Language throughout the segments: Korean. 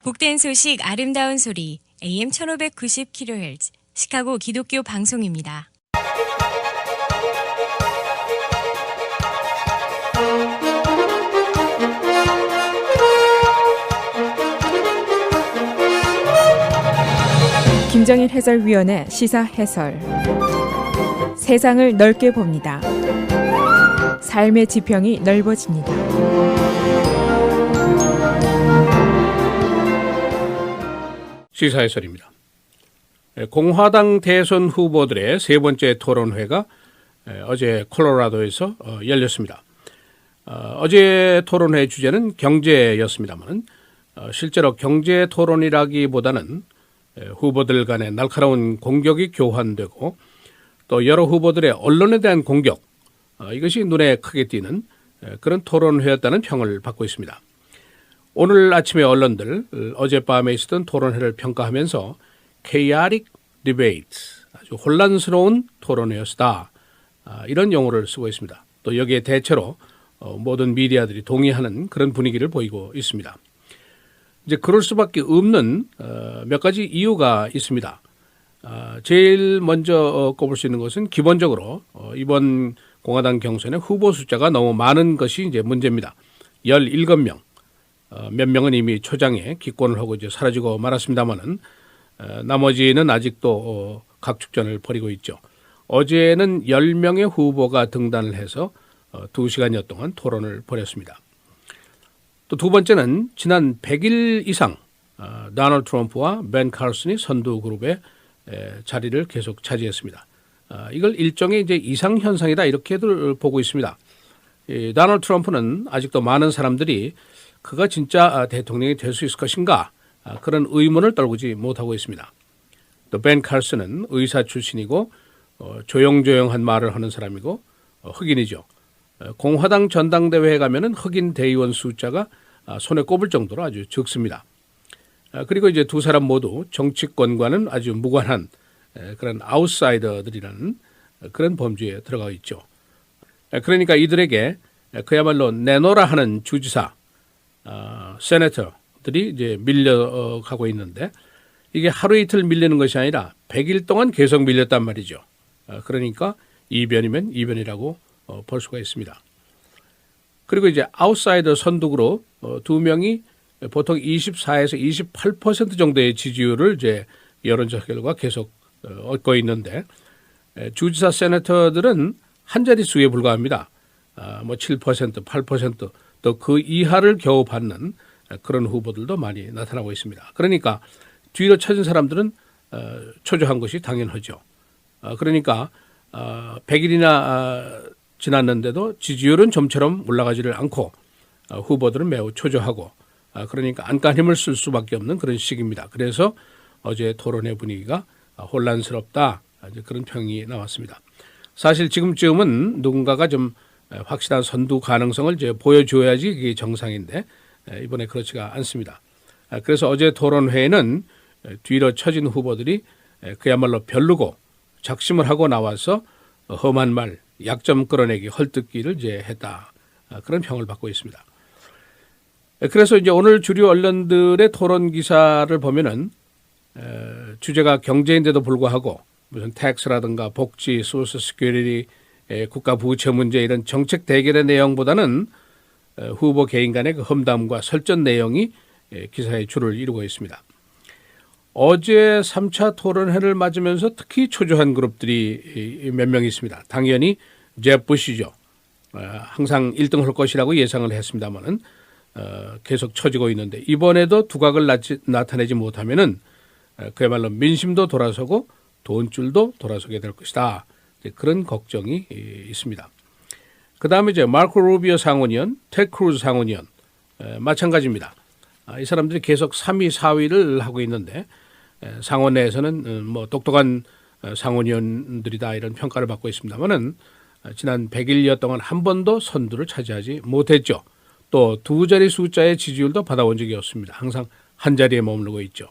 복된 소식 아름다운 소리 AM 1590kHz 시카고 기독교 방송입니다. 김정일 해설위원의 시사 해설. 세상을 넓게 봅니다. 삶의 지평이 넓어집니다. 시사 해설입니다. 공화당 대선 후보들의 세 번째 토론회가 어제 콜로라도에서 열렸습니다. 어제 토론회 주제는 경제였습니다만 실제로 경제 토론이라기보다는 후보들 간의 날카로운 공격이 교환되고 또 여러 후보들의 언론에 대한 공격, 이것이 눈에 크게 띄는 그런 토론회였다는 평을 받고 있습니다. 오늘 아침에 언론들 어젯밤에 있었던 토론회를 평가하면서 chaotic debate, 아주 혼란스러운 토론회였다, 이런 용어를 쓰고 있습니다. 또 여기에 대체로 모든 미디어들이 동의하는 그런 분위기를 보이고 있습니다. 이제 그럴 수밖에 없는 몇 가지 이유가 있습니다. 제일 먼저 꼽을 수 있는 것은 기본적으로 이번 공화당 경선에 후보 숫자가 너무 많은 것이 이제 문제입니다. 17명. 몇 명은 이미 초장에 기권을 하고 이제 사라지고 말았습니다만은 나머지는 아직도 각축전을 벌이고 있죠. 어제는 10명의 후보가 등단을 해서 2시간여 동안 토론을 벌였습니다. 또 두 번째는 지난 100일 이상 도널드 트럼프와 벤 칼슨이 선두 그룹의 자리를 계속 차지했습니다. 이걸 일종의 이제 이상현상이다 이렇게들 보고 있습니다. 도널드 트럼프는 아직도 많은 사람들이 그가 진짜 대통령이 될 수 있을 것인가, 그런 의문을 떨구지 못하고 있습니다. 또 벤 칼슨은 의사 출신이고 조용조용한 말을 하는 사람이고 흑인이죠. 공화당 전당대회에 가면은 흑인 대의원 숫자가 손에 꼽을 정도로 아주 적습니다. 그리고 이제 두 사람 모두 정치권과는 아주 무관한 그런 아웃사이더들이라는 그런 범주에 들어가 있죠. 그러니까 이들에게 그야말로 내놓으라 하는 주지사, 세네터들이 이제 밀려가고 있는데 이게 하루 이틀 밀리는 것이 아니라 100일 동안 계속 밀렸단 말이죠. 그러니까 이변이면 이변이라고 볼 수가 있습니다. 그리고 이제 아웃사이더 선두그룹 두 명이 보통 24에서 28% 정도의 지지율을 이제 여론조사 결과 계속 얻고 있는데 주지사 세네터들은 한 자릿수에 불과합니다. 뭐 7%, 8% 또 그 이하를 겨우 받는 그런 후보들도 많이 나타나고 있습니다. 그러니까 뒤로 쳐진 사람들은 초조한 것이 당연하죠. 그러니까 100일이나 지났는데도 지지율은 좀처럼 올라가지를 않고 후보들은 매우 초조하고 그러니까 안간 힘을 쓸 수밖에 없는 그런 시기입니다. 그래서 어제 토론회 분위기가 혼란스럽다, 그런 평이 나왔습니다. 사실 지금쯤은 누군가가 좀 확실한 선두 가능성을 이제 보여줘야지 그게 정상인데 이번에 그렇지가 않습니다. 그래서 어제 토론회에는 뒤로 처진 후보들이 그야말로 별르고 작심을 하고 나와서 험한 말, 약점 끌어내기, 헐뜯기를 이제 했다, 그런 평을 받고 있습니다. 그래서 이제 오늘 주류 언론들의 토론 기사를 보면은 주제가 경제인데도 불구하고 무슨 텍스라든가 복지, 소셜 시큐리티, 국가 부채 문제 이런 정책 대결의 내용보다는 후보 개인 간의 그 험담과 설전 내용이 기사의 주를 이루고 있습니다. 어제 3차 토론회를 맞으면서 특히 초조한 그룹들이 몇 명 있습니다. 당연히 제프 부시죠. 항상 1등 할 것이라고 예상을 했습니다만은 계속 처지고 있는데 이번에도 두각을 나타내지 못하면은 그야말로 민심도 돌아서고 돈줄도 돌아서게 될 것이다, 그런 걱정이 있습니다. 그 다음에 이제 마르코 루비오 상원의원, 테드 크루즈 상원의원, 마찬가지입니다. 이 사람들이 계속 3위, 4위를 하고 있는데 상원 내에서는 뭐 똑똑한 상원의원들이다 이런 평가를 받고 있습니다만은 지난 100일여 동안 한 번도 선두를 차지하지 못했죠. 또 두 자리 숫자의 지지율도 받아온 적이 없습니다. 항상 한 자리에 머무르고 있죠.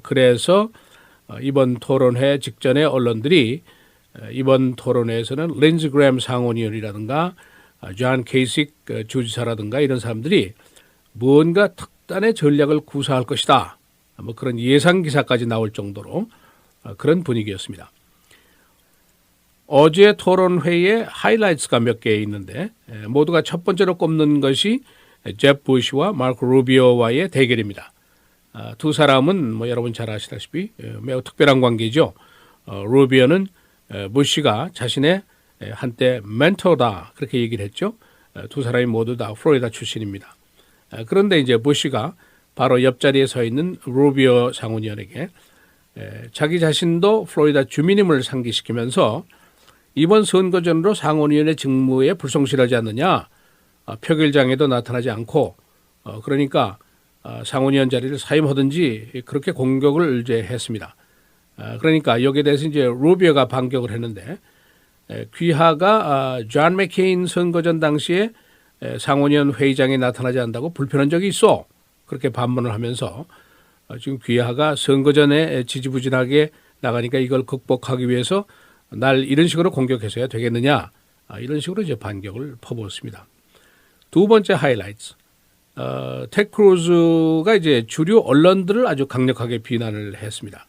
그래서 이번 토론회 직전에 언론들이 이번 토론회에서는 린지 그램 상원의원이라든가 존 케이식 주지사라든가 이런 사람들이 무언가 극단의 전략을 구사할 것이다. 뭐 그런 예상 기사까지 나올 정도로 그런 분위기였습니다. 어제 토론회에 하이라이트가 몇 개 있는데 모두가 첫 번째로 꼽는 것이 제프 부시와 마르코 루비오와의 대결입니다. 두 사람은 뭐 여러분 잘 아시다시피 매우 특별한 관계죠. 루비오는 부시가 자신의 한때 멘토다 그렇게 얘기를 했죠. 두 사람이 모두 다 플로리다 출신입니다. 그런데 이제 부시가 바로 옆자리에 서 있는 루비오 상원의원에게 자기 자신도 플로리다 주민임을 상기시키면서 이번 선거 전으로 상원의원의 직무에 불성실하지 않느냐, 표결장에도 나타나지 않고 그러니까 상원의원 자리를 사임하든지 그렇게 공격을 이제 했습니다. 그러니까 여기에 대해서 이제 루비오가 반격을 했는데 귀하가 존 맥케인 선거전 당시에 상원의원 회의장에 나타나지 않는다고 불편한 적이 있어. 그렇게 반문을 하면서 지금 귀하가 선거전에 지지부진하게 나가니까 이걸 극복하기 위해서 날 이런 식으로 공격해서야 되겠느냐. 이런 식으로 이제 반격을 퍼부었습니다. 두 번째 하이라이트. 테드 크루즈가 이제 주류 언론들을 아주 강력하게 비난을 했습니다.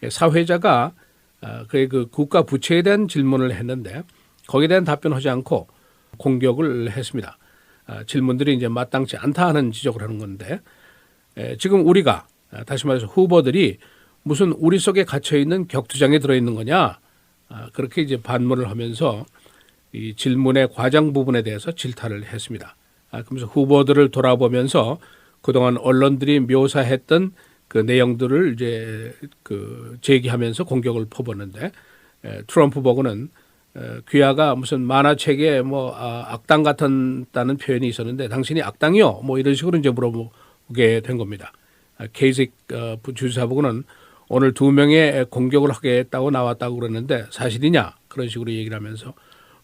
사회자가 그 국가 부채에 대한 질문을 했는데 거기에 대한 답변하지 않고 공격을 했습니다. 질문들이 이제 마땅치 않다 하는 지적을 하는 건데 지금 우리가 다시 말해서 후보들이 무슨 우리 속에 갇혀 있는 격투장에 들어 있는 거냐 그렇게 이제 반문을 하면서 이 질문의 과장 부분에 대해서 질타를 했습니다. 그러면서 후보들을 돌아보면서 그동안 언론들이 묘사했던 그 내용들을 이제 그 제기하면서 공격을 퍼붓는데 트럼프 보고는 귀하가 무슨 만화책에 뭐 악당 같다는 표현이 있었는데 당신이 악당이요? 뭐 이런 식으로 이제 물어보게 된 겁니다. 케이식 주지사 보고는 오늘 두 명의 공격을 하겠다고 나왔다고 그러는데 사실이냐? 그런 식으로 얘기를 하면서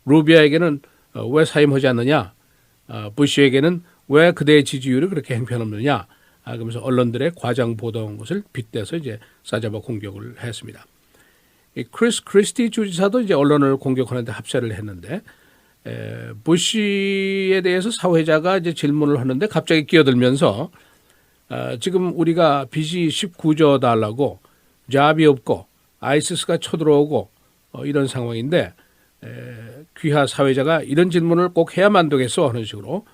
루비아에게는 왜 사임하지 않느냐? 부시에게는 왜 그대의 지지율이 그렇게 형편없느냐? 그러면서 언론들의 과장 보도한 것을 빗대서 이제 싸잡아 공격을 했습니다. 이 크리스 크리스티 주지사도 이제 언론을 공격하는데 합세를 했는데 부시에 대해서 사회자가 이제 질문을 하는데 갑자기 끼어들면서 지금 우리가 빚이 19조 달러고 잡이 없고 아이시스가 쳐들어오고 이런 상황인데 귀하 사회자가 이런 질문을 꼭 해야만 되겠어 하는 식으로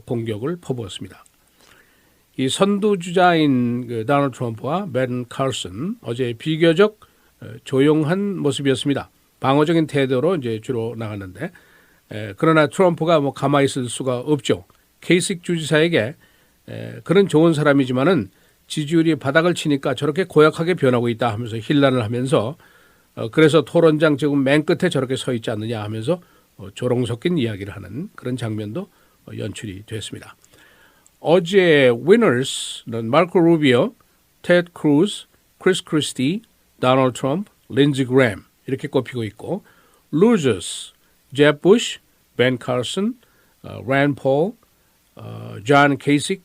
공격을 퍼부었습니다. 이 선두주자인 그 도널드 트럼프와 벤 칼슨 어제 비교적 조용한 모습이었습니다. 방어적인 태도로 이제 주로 나갔는데 그러나 트럼프가 뭐 가만히 있을 수가 없죠. 케이식 주지사에게 그런 좋은 사람이지만은 지지율이 바닥을 치니까 저렇게 고약하게 변하고 있다 하면서 힐난을 하면서 그래서 토론장 지금 맨 끝에 저렇게 서 있지 않느냐 하면서 조롱 섞인 이야기를 하는 그런 장면도 연출이 됐습니다. 어제 위너스는 마르코 루비오, 테드 크루즈, 크리스 크리스티, 도널드 트럼프, 린지 그램 이렇게 꼽히고 있고 루저스, 제프 부시, 벤 칼슨, 랜드 폴, 존 케이식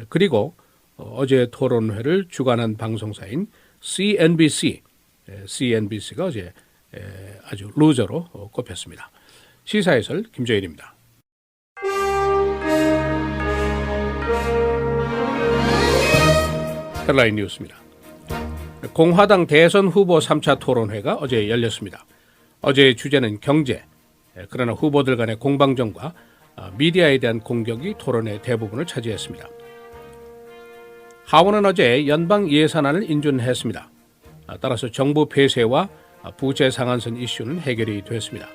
그리고 어제 토론회를 주관한 방송사인 CNBC가 어제 아주 루저로 꼽혔습니다. 시사해설 김정일입니다. 헤드라인 뉴스입니다. 공화당 대선 후보 3차 토론회가 어제 열렸습니다. 어제의 주제는 경제, 그러나 후보들 간의 공방전과 미디어에 대한 공격이 토론의 대부분을 차지했습니다. 하원은 어제 연방 예산안을 인준했습니다. 따라서 정부 폐쇄와 부채 상한선 이슈는 해결이 됐습니다.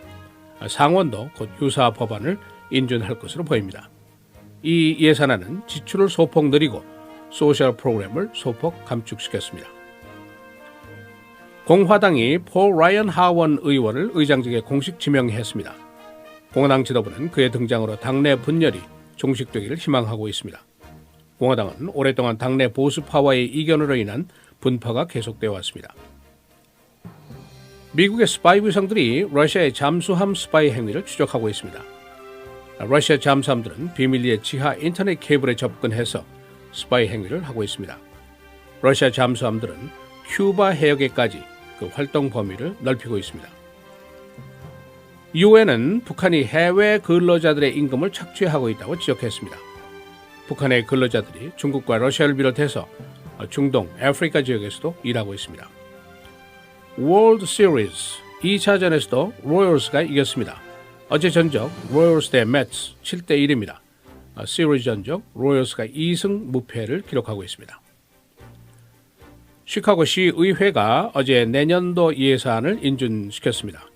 상원도 곧 유사 법안을 인준할 것으로 보입니다. 이 예산안은 지출을 소폭 늘리고 소셜 프로그램을 소폭 감축시켰습니다. 공화당이 폴 라이언 하원 의원을 의장직에 공식 지명했습니다. 공화당 지도부는 그의 등장으로 당내 분열이 종식되기를 희망하고 있습니다. 공화당은 오랫동안 당내 보수파와의 이견으로 인한 분파가 계속되어 왔습니다. 미국의 스파이 위성들이 러시아의 잠수함 스파이 행위를 추적하고 있습니다. 러시아 잠수함들은 비밀리에 지하 인터넷 케이블에 접근해서 스파이 행위를 하고 있습니다. 러시아 잠수함들은 큐바 해역에까지 그 활동 범위를 넓히고 있습니다. 유엔은 북한이 해외 근로자들의 임금을 착취하고 있다고 지적했습니다. 북한의 근로자들이 중국과 러시아를 비롯해서 중동, 아프리카 지역에서도 일하고 있습니다. 월드 시리즈 2차전에서도 로열스가 이겼습니다. 어제 전적 로열스 대 매츠 7대1입니다. 시리즈 전적 로열스가 2승 무패를 기록하고 있습니다. 시카고시 의회가 어제 내년도 예산을 인준시켰습니다.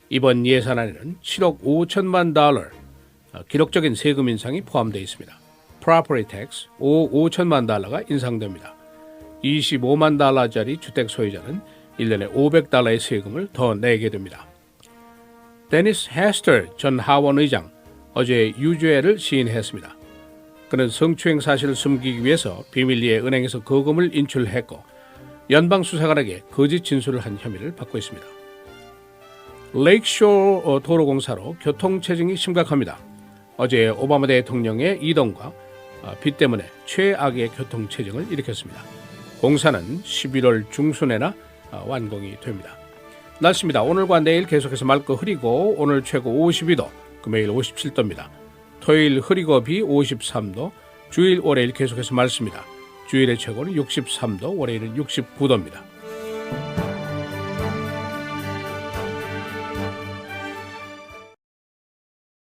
이번 예산안에는 7억 5천만 달러 기록적인 세금 인상이 포함되어 있습니다. Property Tax 5억 5천만 달러가 인상됩니다. 25만 달러짜리 주택 소유자는 1년에 500달러의 세금을 더 내게 됩니다. 데니스 헤스터 전 하원 의장 어제 유죄를 시인했습니다. 그는 성추행 사실을 숨기기 위해서 비밀리에 은행에서 거금을 인출했고 연방수사관에게 거짓 진술을 한 혐의를 받고 있습니다. 레이크쇼어 도로공사로 교통체증이 심각합니다. 어제 오바마 대통령의 이동과 비 때문에 최악의 교통체증을 일으켰습니다. 공사는 11월 중순에나 완공이 됩니다. 날씨입니다. 오늘과 내일 계속해서 맑고 흐리고 오늘 최고 52도, 금요일 57도입니다. 토요일 흐리고 비 53도, 주일 월요일 계속해서 맑습니다. 주일의 최고는 63도, 월요일은 69도입니다.